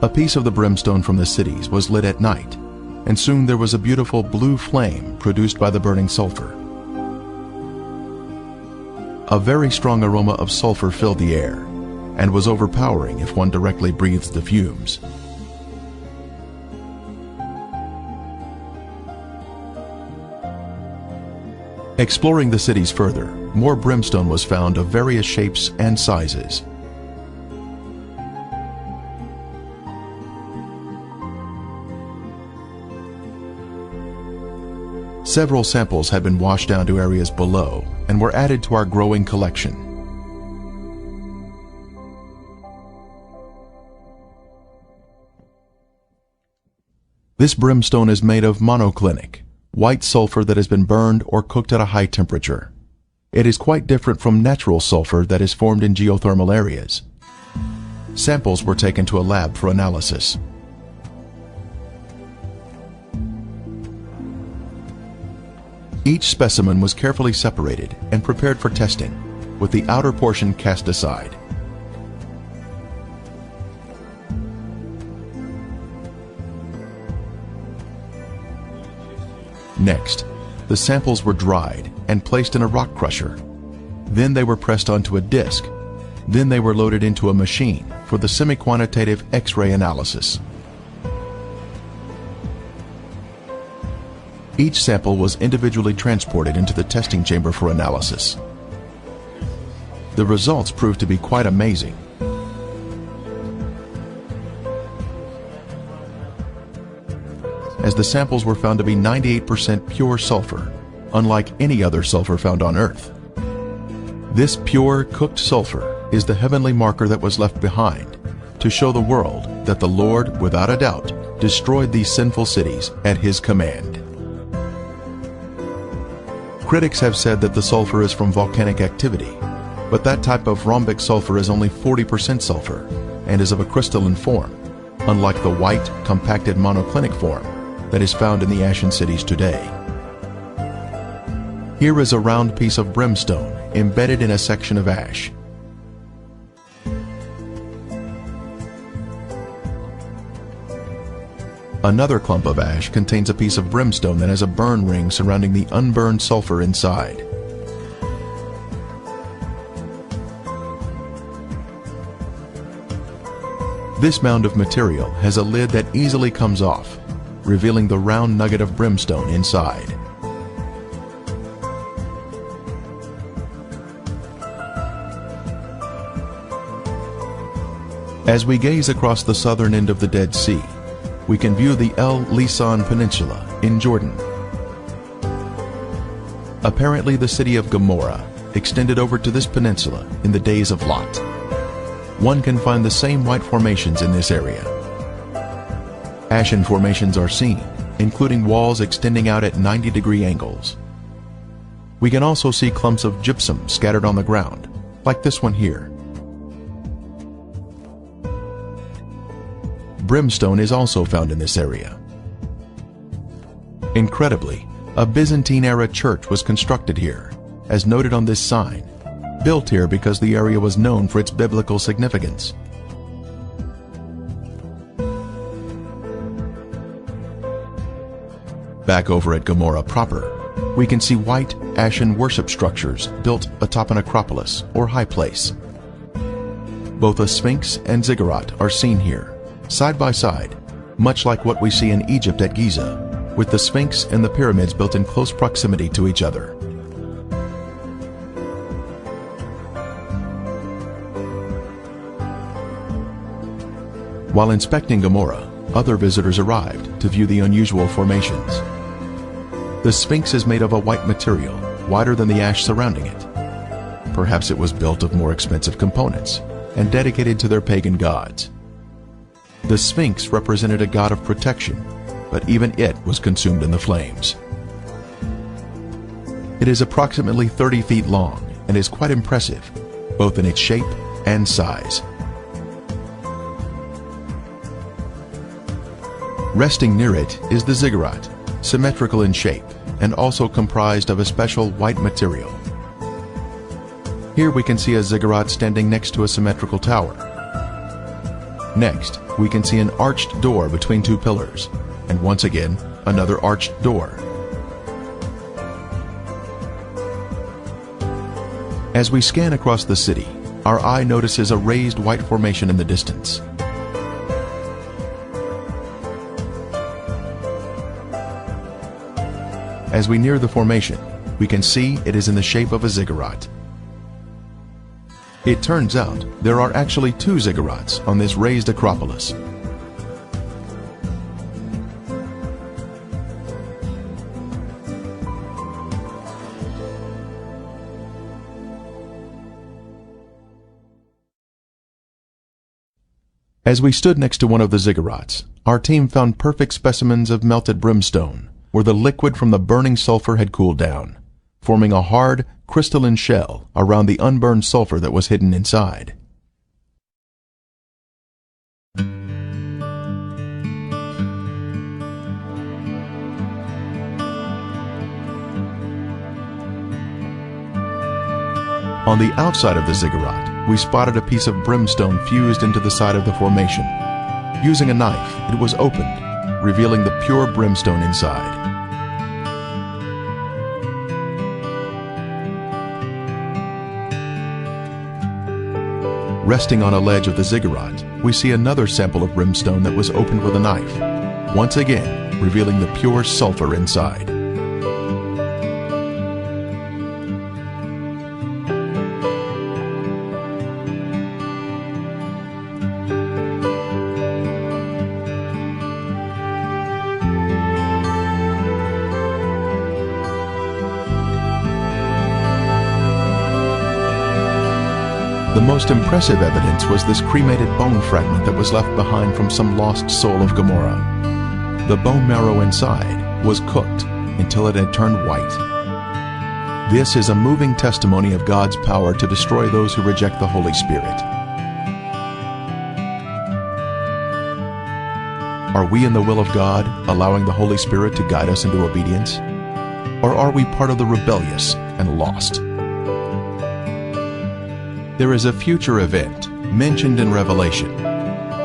A piece of the brimstone from the cities was lit at night, and soon there was a beautiful blue flame produced by the burning sulfur. A very strong aroma of sulfur filled the air, and was overpowering if one directly breathed the fumes. Exploring the cities further, more brimstone was found of various shapes and sizes. Several samples had been washed down to areas below and were added to our growing collection. This brimstone is made of monoclinic, white sulfur that has been burned or cooked at a high temperature. It is quite different from natural sulfur that is formed in geothermal areas. Samples were taken to a lab for analysis. Each specimen was carefully separated and prepared for testing, with the outer portion cast aside. Next, the samples were dried and placed in a rock crusher. Then they were pressed onto a disc. Then they were loaded into a machine for the semi-quantitative X-ray analysis. Each sample was individually transported into the testing chamber for analysis. The results proved to be quite amazing. As the samples were found to be 98% pure sulfur, unlike any other sulfur found on Earth. This pure, cooked sulfur is the heavenly marker that was left behind to show the world that the Lord, without a doubt, destroyed these sinful cities at His command. Critics have said that the sulfur is from volcanic activity, but that type of rhombic sulfur is only 40% sulfur and is of a crystalline form, unlike the white, compacted monoclinic form that is found in the ashen cities today. Here is a round piece of brimstone embedded in a section of ash. Another clump of ash contains a piece of brimstone that has a burn ring surrounding the unburned sulfur inside. This mound of material has a lid that easily comes off, revealing the round nugget of brimstone inside. As we gaze across the southern end of the Dead Sea, we can view the El Lisan Peninsula in Jordan. Apparently the city of Gomorrah extended over to this peninsula in the days of Lot. One can find the same white formations in this area. Ashen formations are seen, including walls extending out at 90-degree angles. We can also see clumps of gypsum scattered on the ground, like this one here. Brimstone is also found in this area. Incredibly, a Byzantine-era church was constructed here, as noted on this sign, built here because the area was known for its biblical significance. Back over at Gomorrah proper, we can see white, ashen worship structures built atop an acropolis or high place. Both a sphinx and ziggurat are seen here, side by side, much like what we see in Egypt at Giza, with the sphinx and the pyramids built in close proximity to each other. While inspecting Gomorrah, other visitors arrived to view the unusual formations. The sphinx is made of a white material, whiter than the ash surrounding it. Perhaps it was built of more expensive components and dedicated to their pagan gods. The sphinx represented a god of protection, but even it was consumed in the flames. It is approximately 30 feet long and is quite impressive, both in its shape and size. Resting near it is the ziggurat, symmetrical in shape and also comprised of a special white material. Here we can see a ziggurat standing next to a symmetrical tower. Next, we can see an arched door between two pillars, and once again, another arched door. As we scan across the city, our eye notices a raised white formation in the distance. As we near the formation, we can see it is in the shape of a ziggurat. It turns out there are actually two ziggurats on this raised acropolis. As we stood next to one of the ziggurats, our team found perfect specimens of melted brimstone, where the liquid from the burning sulfur had cooled down, forming a hard, crystalline shell around the unburned sulfur that was hidden inside. On the outside of the ziggurat, we spotted a piece of brimstone fused into the side of the formation. Using a knife, it was opened, revealing the pure brimstone inside. Resting on a ledge of the ziggurat, we see another sample of brimstone that was opened with a knife, once again revealing the pure sulfur inside. The most impressive evidence was this cremated bone fragment that was left behind from some lost soul of Gomorrah. The bone marrow inside was cooked until it had turned white. This is a moving testimony of God's power to destroy those who reject the Holy Spirit. Are we in the will of God, allowing the Holy Spirit to guide us into obedience? Or are we part of the rebellious and lost? There is a future event mentioned in Revelation,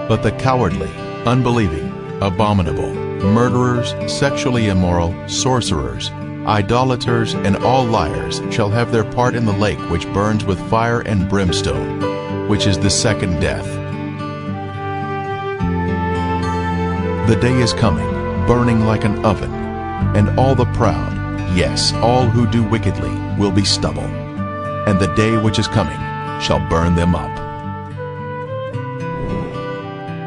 but the cowardly, unbelieving, abominable, murderers, sexually immoral, sorcerers, idolaters, and all liars shall have their part in the lake which burns with fire and brimstone, which is the second death. The day is coming, burning like an oven, and all the proud, yes, all who do wickedly, will be stubble, and the day which is coming shall burn them up.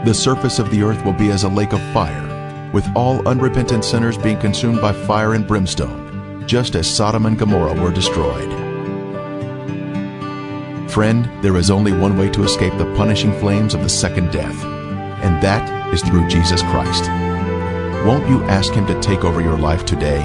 The surface of the earth will be as a lake of fire, with all unrepentant sinners being consumed by fire and brimstone, just as Sodom and Gomorrah were destroyed. Friend, there is only one way to escape the punishing flames of the second death, and that is through Jesus Christ. Won't you ask Him to take over your life today?